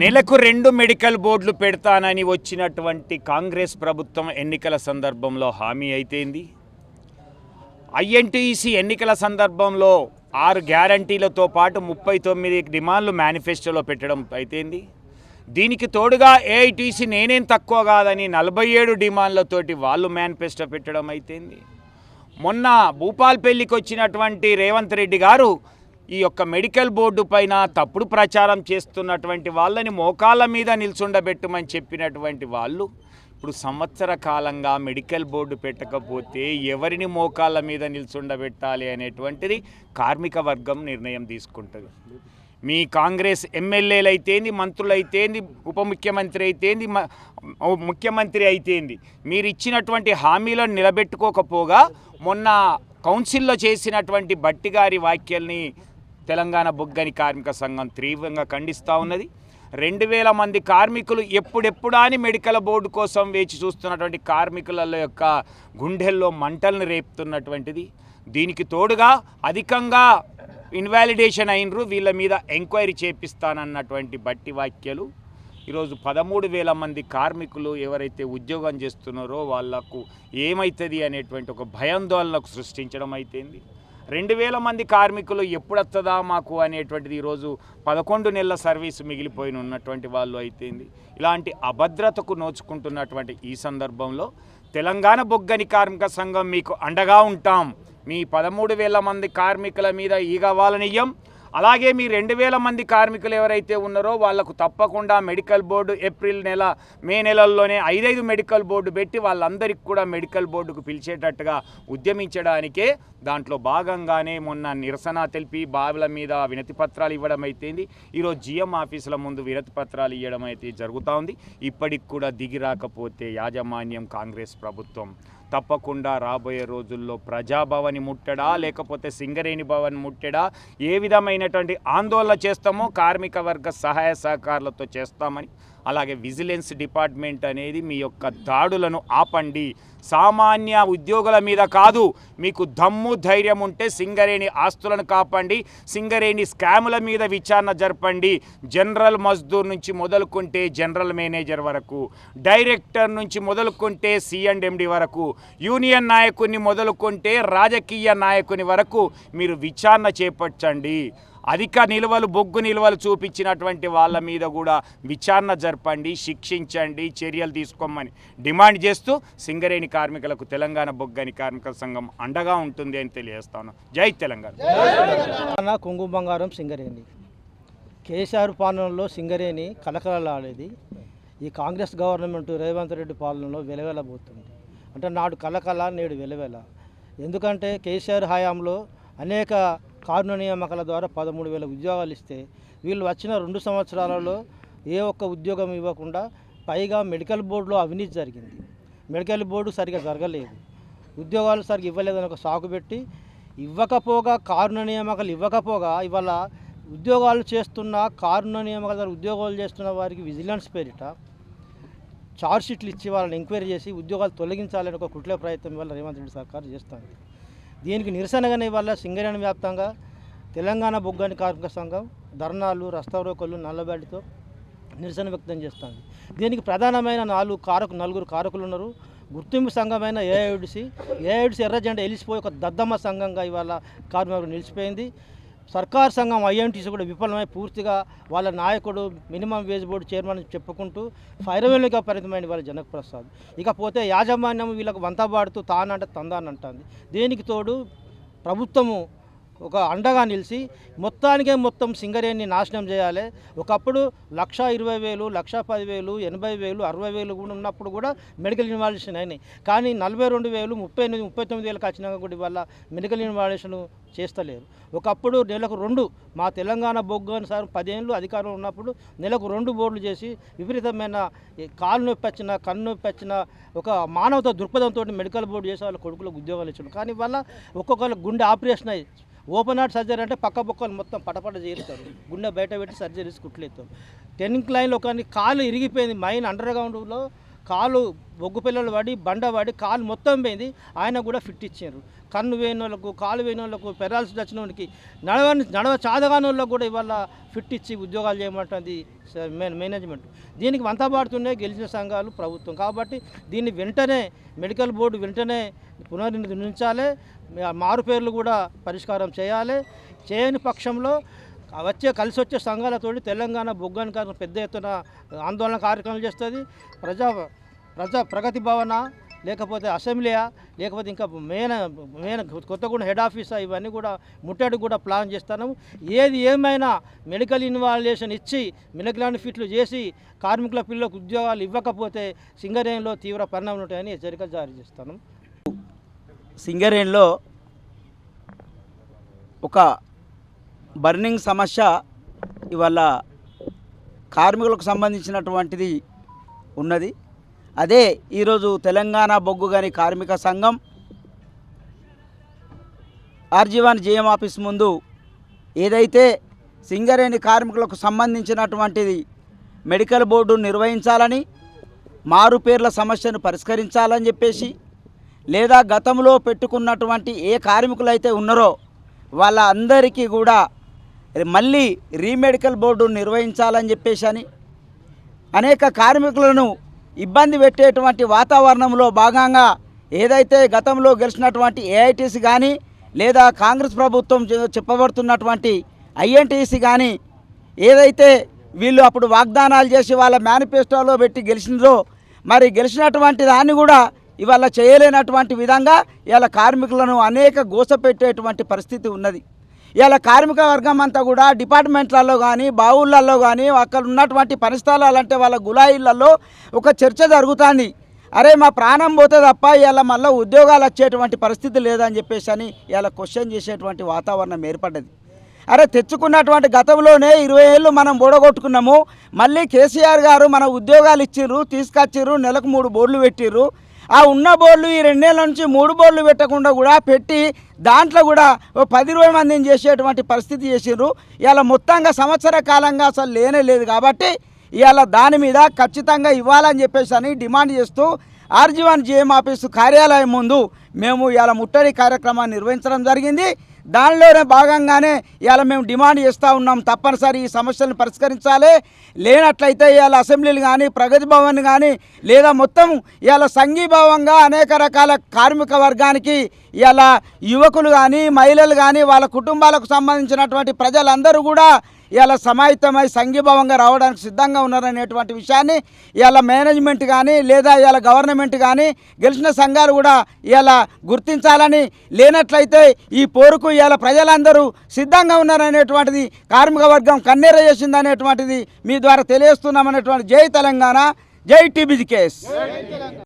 నెలకు 2 మెడికల్ బోర్డులు పెడతానని వచ్చినటువంటి కాంగ్రెస్ ప్రభుత్వం ఎన్నికల సందర్భంలో హామీ అయితేంది. ఐఎన్టీసీ ఎన్నికల సందర్భంలో 6 గ్యారంటీలతో పాటు 39 డిమాండ్లు మేనిఫెస్టోలో పెట్టడం అయితేంది. దీనికి తోడుగా ఏఐటీసీ నేనేం తక్కువ కాదని 47 డిమాండ్లతోటి వాళ్ళు మేనిఫెస్టో పెట్టడం అయితేంది. మొన్న భూపాల్పల్లికి వచ్చినటువంటి రేవంత్ రెడ్డి గారు ఈ యొక్క మెడికల్ బోర్డు పైన తప్పుడు ప్రచారం చేస్తున్నటువంటి వాళ్ళని మోకాళ్ళ మీద నిల్చుండబెట్టమని చెప్పినటువంటి వాళ్ళు ఇప్పుడు సంవత్సర కాలంగా మెడికల్ బోర్డు పెట్టకపోతే ఎవరిని మోకాళ్ళ మీద నిల్చుండబెట్టాలి అనేటువంటిది కార్మిక వర్గం నిర్ణయం తీసుకుంటుంది. మీ కాంగ్రెస్ ఎమ్మెల్యేలు అయితేంది, మంత్రులు అయితేంది, ఉప ముఖ్యమంత్రి అయితేంది, ముఖ్యమంత్రి అయితేంది, మీరు ఇచ్చినటువంటి హామీలను నిలబెట్టుకోకపోగా మొన్న కౌన్సిల్లో చేసినటువంటి బట్టి గారి వ్యాఖ్యల్ని తెలంగాణ బొగ్గని కార్మిక సంఘం తీవ్రంగా ఖండిస్తూ ఉన్నది. 2000 మంది కార్మికులు ఎప్పుడెప్పుడా అని మెడికల్ బోర్డు కోసం వేచి చూస్తున్నటువంటి కార్మికుల యొక్క గుండెల్లో మంటల్ని రేపుతున్నటువంటిది. దీనికి తోడుగా అధికంగా ఇన్వాలిడేషన్ అయినరు, వీళ్ళ మీద ఎంక్వైరీ చేపిస్తానన్నటువంటి బట్టి వ్యాఖ్యలు ఈరోజు 13,000 మంది కార్మికులు ఎవరైతే ఉద్యోగం చేస్తున్నారో వాళ్లకు ఏమవుతుంది అనేటువంటి ఒక భయాందోళనకు సృష్టించడం అయితేంది. 2,000 మంది కార్మికులు ఎప్పుడొస్తుందా మాకు అనేటువంటిది ఈరోజు 11 నెలల సర్వీసు మిగిలిపోయిన ఉన్నటువంటి వాళ్ళు అయితేంది. ఇలాంటి అభద్రతకు నోచుకుంటున్నటువంటి ఈ సందర్భంలో తెలంగాణ బొగ్గని కార్మిక సంఘం మీకు అండగా ఉంటాం. మీ 13,000 మంది కార్మికుల మీద ఈగ వాళ్ళనియ్యం. అలాగే మీ 2,000 మంది కార్మికులు ఎవరైతే ఉన్నారో వాళ్లకు తప్పకుండా మెడికల్ బోర్డు ఏప్రిల్ నెల, మే నెలల్లోనే 5 మెడికల్ బోర్డు పెట్టి వాళ్ళందరికీ కూడా మెడికల్ బోర్డుకు పిలిచేటట్టుగా ఉద్యమించడానికే దాంట్లో భాగంగానే మొన్న నిరసన తెలిపి బావుల మీద వినతి పత్రాలు ఇవ్వడం అయితేంది. ఈరోజు జిఎం ఆఫీసుల ముందు వినతి పత్రాలు ఇవ్వడం అయితే జరుగుతూ ఉంది. ఇప్పటికి కూడా దిగి రాకపోతే యాజమాన్యం కాంగ్రెస్ ప్రభుత్వం తప్పకుండా రాబోయే రోజుల్లో ప్రజాభవని ముట్టడా లేకపోతే సింగరేణి భవన్ ముట్టడా ఏ విధమైనటువంటి ఆందోళన చేస్తామో కార్మిక వర్గ సహాయ సహకారాలతో చేస్తామని, అలాగే విజిలెన్స్ డిపార్ట్మెంట్ అనేది మీ యొక్క దాడులను ఆపండి. సామాన్య ఉద్యోగుల మీద కాదు, మీకు దమ్ము ధైర్యం ఉంటే సింగరేణి ఆస్తులను కాపాడండి, సింగరేణి స్కాముల మీద విచారణ జరపండి. జనరల్ మజ్దూర్ నుంచి మొదలుకుంటే జనరల్ మేనేజర్ వరకు, డైరెక్టర్ నుంచి మొదలుకుంటే C&MD వరకు, యూనియన్ నాయకుని మొదలుకుంటే రాజకీయ నాయకుని వరకు మీరు విచారణ చేపట్టండి. అధిక నిల్వలు, బొగ్గు నిల్వలు చూపించినటువంటి వాళ్ళ మీద కూడా విచారణ జరపండి, శిక్షించండి, చర్యలు తీసుకోమని డిమాండ్ చేస్తూ సింగరేణి కార్మికులకు తెలంగాణ బొగ్గని కార్మిక సంఘం అండగా ఉంటుంది అని తెలియజేస్తాను. జై తెలంగాణ. కొంగు బంగారం సింగరేణి కేసీఆర్ పాలనలో సింగరేణి కలకలలాడేది. ఈ కాంగ్రెస్ గవర్నమెంట్ రేవంత్ రెడ్డి పాలనలో వెలవెలబోతుంది. అంటే నాడు కలకల, నేడు వెలవెల. ఎందుకంటే కేసీఆర్ హయాంలో అనేక కారుణ నియామకాల ద్వారా 13,000 ఉద్యోగాలు ఇస్తే వీళ్ళు వచ్చిన 2 సంవత్సరాలలో ఏ ఒక్క ఉద్యోగం ఇవ్వకుండా పైగా మెడికల్ బోర్డులో అవినీతి జరిగింది. మెడికల్ బోర్డు సరిగా జరగలేదు, ఉద్యోగాలు సరిగ్గా ఇవ్వలేదని ఒక సాకు పెట్టి ఇవ్వకపోగా, కారుణ నియామకాలు ఇవ్వకపోగా ఇవాళ ఉద్యోగాలు చేస్తున్న, కారుణ నియామకాల ద్వారా ఉద్యోగాలు చేస్తున్న వారికి విజిలెన్స్ పేరిట చార్జ్ షీట్లు ఇచ్చి వాళ్ళని ఎంక్వైరీ చేసి ఉద్యోగాలు తొలగించాలని ఒక కుట్ల ప్రయత్నం వల్ల రేవంత్ రెడ్డి సర్కారు చేస్తుంది. దీనికి నిరసనగానే వల్ల సింగరేణి వ్యాప్తంగా తెలంగాణ బొగ్గని కార్మిక సంఘం ధర్నాలు, రస్తారోకోలు, నల్లబడితో నిరసన వ్యక్తం చేస్తుంది. దీనికి ప్రధానమైన నలుగురు కారకులు ఉన్నారు. గుర్తింపు సంఘమైన ఏఐడిసి ఎర్ర జెండా ఎలిసిపోయి ఒక దద్దమ్మ సంఘంగా ఇవాళ కార్మికులు నిలిచిపోయింది. సర్కార్ సంఘం ఐఎన్టీసీ కూడా విఫలమై పూర్తిగా వాళ్ళ నాయకుడు మినిమం వేజ్ బోర్డు చైర్మన్ చెప్పుకుంటూ ఫైరవేలుగా పరిమితమైన వాళ్ళ జనక్ ప్రసాద్. ఇకపోతే యాజమాన్యం వీళ్ళకు వంతబాడుతూ తానంటే తందానంటుంది. దీనికి తోడు ప్రభుత్వము ఒక అండగా నిలిచి మొత్తం సింగరేణిని నాశనం చేయాలి. ఒకప్పుడు 1,20,000, 1,10,000, 80,000, 60,000 కూడా ఉన్నప్పుడు కూడా మెడికల్ ఇన్వాల్యుయేషన్ అయినాయి. కానీ 42,000, 39,000 వచ్చినాక కూడా ఇవాళ మెడికల్ ఇన్వాల్యుయేషన్ చేస్తలేరు. ఒకప్పుడు నెలకు 2, మా తెలంగాణ బొగ్గని సార్ 10 ఏళ్ళు అధికారంలో ఉన్నప్పుడు నెలకు 2 బోర్డులు చేసి విపరీతమైన కాలు నొప్పి వచ్చిన, కన్ను నొప్పి వచ్చిన ఒక మానవత దృక్పథంతో మెడికల్ బోర్డు చేసే వాళ్ళ కొడుకులకు ఉద్యోగాలు ఇచ్చాడు. కానీ ఇవాళ ఒక్కొక్కరు గుండె ఆపరేషన్ అయ్యి ఓపెన్ హార్ట్ సర్జరీ అంటే పక్క బొక్కలు మొత్తం పటపట చేరుతారు, గుండె బయట పెట్టి సర్జరీస్ కుట్లేస్తారు. టెన్నింగ్ లైన్లో కానీ కాలు ఇరిగిపోయింది, మైన్ అండర్ గ్రౌండ్లో కాలు బొగ్గు పిల్లలు పడి బండ పడి కాలు మొత్తం పోయింది, ఆయన కూడా ఫిట్ ఇచ్చారు. కన్ను వేయని వాళ్ళకు, కాలు వేయని వాళ్ళకు, పెరాల్సి వచ్చిన వాళ్ళకి, నడవ చాదగాని వాళ్ళకు కూడా ఇవాళ ఫిట్ ఇచ్చి ఉద్యోగాలు చేయమంటుంది మేనేజ్మెంట్. దీనికి వంతబాడుతున్నాయి గెలిచిన సంఘాలు, ప్రభుత్వం. కాబట్టి దీన్ని వెంటనే మెడికల్ బోర్డు వెంటనే పునర్నిర్మించాలి, మారు పేర్లు కూడా పరిష్కారం చేయాలి. చేయని పక్షంలో కలిసి వచ్చే సంఘాలతోటి తెలంగాణ బొగ్గాని కార్మికులు పెద్ద ఎత్తున ఆందోళన కార్యక్రమాలు చేస్తుంది. ప్రజా ప్రగతి భవన, లేకపోతే అసెంబ్లీయా, లేకపోతే ఇంకా మెయిన్ కొత్తగూడెం హెడ్ ఆఫీసా, ఇవన్నీ కూడా ముట్టడి కూడా ప్లాన్ చేస్తున్నాము. ఏది ఏమైనా మెడికల్ ఇన్వాల్యుయేషన్ ఇచ్చి మెడికల్ ఫిట్లు చేసి కార్మికుల పిల్లలకు ఉద్యోగాలు ఇవ్వకపోతే సింగరేణిలో తీవ్ర పరిణామాలు ఉంటాయని హెచ్చరికలు జారీ చేస్తున్నాం. సింగరేణిలో ఒక బర్నింగ్ సమస్య ఇవాళ కార్మికులకు సంబంధించినటువంటిది ఉన్నది. అదే ఈరోజు తెలంగాణ బొగ్గు గని కార్మిక సంఘం ఆర్జీవన్ జేఎం ఆఫీస్ ముందు ఏదైతే సింగరేణి కార్మికులకు సంబంధించినటువంటిది మెడికల్ బోర్డు నిర్వహించాలని, మారు పేర్ల సమస్యను పరిష్కరించాలని చెప్పేసి, లేదా గతంలో పెట్టుకున్నటువంటి ఏ కార్మికులైతే ఉన్నారో వాళ్ళ అందరికీ కూడా మళ్ళీ రీమెడికల్ బోర్డు నిర్వహించాలని చెప్పేసి అని అనేక కార్మికులను ఇబ్బంది పెట్టేటువంటి వాతావరణంలో భాగంగా ఏదైతే గతంలో గెలిచినటువంటి ఏఐటీసీ కానీ, లేదా కాంగ్రెస్ ప్రభుత్వం చెప్పబడుతున్నటువంటి ఐఎన్టీసీ కానీ ఏదైతే వీళ్ళు అప్పుడు వాగ్దానాలు చేసి వాళ్ళ మేనిఫెస్టోలో పెట్టి గెలిచినరో, మరి గెలిచినటువంటి దాన్ని కూడా ఇవాళ చేయలేనటువంటి విధంగా ఇవాళ కార్మికులను అనేక గోసపెట్టేటువంటి పరిస్థితి ఉన్నది. ఇవాళ కార్మిక వర్గం అంతా కూడా డిపార్ట్మెంట్లలో కానీ, బావులలో కానీ, అక్కడ ఉన్నటువంటి పని స్థలాలంటే వాళ్ళ గులాయిలలో ఒక చర్చ జరుగుతుంది. అరే మా ప్రాణం పోతే తప్ప ఇవాళ మళ్ళీ ఉద్యోగాలు వచ్చేటువంటి పరిస్థితి లేదని చెప్పేసి అని ఇవాళ క్వశ్చన్ చేసేటువంటి వాతావరణం ఏర్పడ్డది. అరే తెచ్చుకున్నటువంటి గతంలోనే 20 ఏళ్ళు మనం బోడగొట్టుకున్నాము, మళ్ళీ కేసీఆర్ గారు మన ఉద్యోగాలు ఇచ్చిర్రు, తీసుకొచ్చిర్రు, నెలకు 3 బోర్డులు పెట్టిర్రు. ఆ ఉన్న బోర్డులు ఈ 2 ఏళ్ళ నుంచి 3 బోర్డులు పెట్టకుండా కూడా పెట్టి దాంట్లో కూడా 10-20 మందిని చేసేటువంటి పరిస్థితి చేసిర్రు. ఇవాళ మొత్తంగా సంవత్సర కాలంగా అసలు లేనే లేదు. కాబట్టి ఇవాళ దాని మీద ఖచ్చితంగా ఇవ్వాలని చెప్పేసి అని డిమాండ్ చేస్తూ ఆర్జీవన్ జేఎం ఆఫీసు కార్యాలయం ముందు మేము ఇవాళ ముట్టడి కార్యక్రమాన్ని నిర్వహించడం జరిగింది. దానిలోనే భాగంగానే ఇవాళ మేము డిమాండ్ చేస్తూ ఉన్నాం, తప్పనిసరి ఈ సమస్యలను పరిష్కరించాలి. లేనట్లయితే ఇవాళ అసెంబ్లీలు కానీ, ప్రగతి భవన్ కానీ, లేదా మొత్తం ఇవాళ సంఘీభావంగా అనేక రకాల కార్మిక వర్గానికి ఇవాళ యువకులు కానీ, మహిళలు కానీ, వాళ్ళ కుటుంబాలకు సంబంధించినటువంటి ప్రజలందరూ కూడా ఇవాళ సమాయత్తమై సంఘీభావంగా రావడానికి సిద్ధంగా ఉన్నారనేటువంటి విషయాన్ని ఇవాళ మేనేజ్మెంట్ కానీ, లేదా ఇవాళ గవర్నమెంట్ కానీ, గెలిచిన సంఘాలు కూడా ఇవాళ గుర్తించాలని, లేనట్లయితే ఈ పోరుకు ఇవాళ ప్రజలందరూ సిద్ధంగా ఉన్నారనేటువంటిది కార్మిక వర్గం కన్నెర చేసిందనేటువంటిది మీ ద్వారా తెలియజేస్తున్నామనేటువంటి జై తెలంగాణ, జై టీబీజీ కేస్.